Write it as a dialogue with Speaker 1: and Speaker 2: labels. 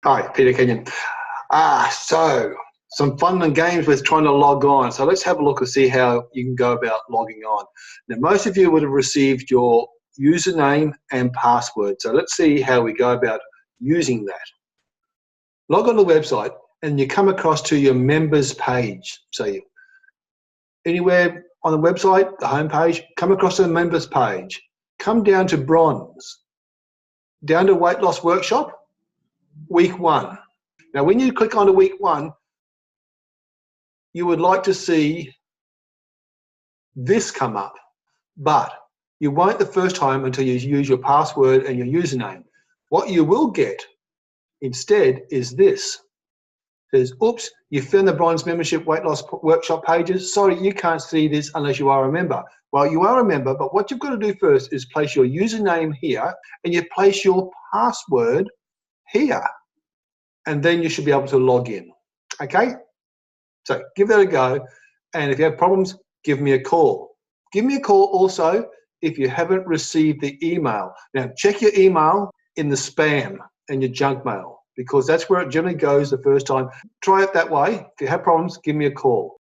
Speaker 1: Hi, Peter Kenyon. So some fun and games with trying to log on. So let's have a look and see how you can go about logging on. Now, most of you would have received your username and password. So let's see how we go about using that. Log on the website and you come across to your members page. So anywhere on the website, the home page, come across to the members page. Come down to bronze, down to weight loss workshop, week 1. Now, when you click on to week 1, you would like to see this come up, but you won't the first time until you use your password and your username. What you will get instead is this. It says, oops, you found the bronze membership weight loss workshop pages. Sorry, you can't see this unless you are a member. Well, you are a member, but what you've got to do first is place your username here and you place your password here. And then you should be able to log in, okay? So give that a go, and if you have problems, give me a call. Give me a call also if you haven't received the email. Now, check your email in the spam and your junk mail, because that's where it generally goes the first time. Try it that way. If you have problems, give me a call.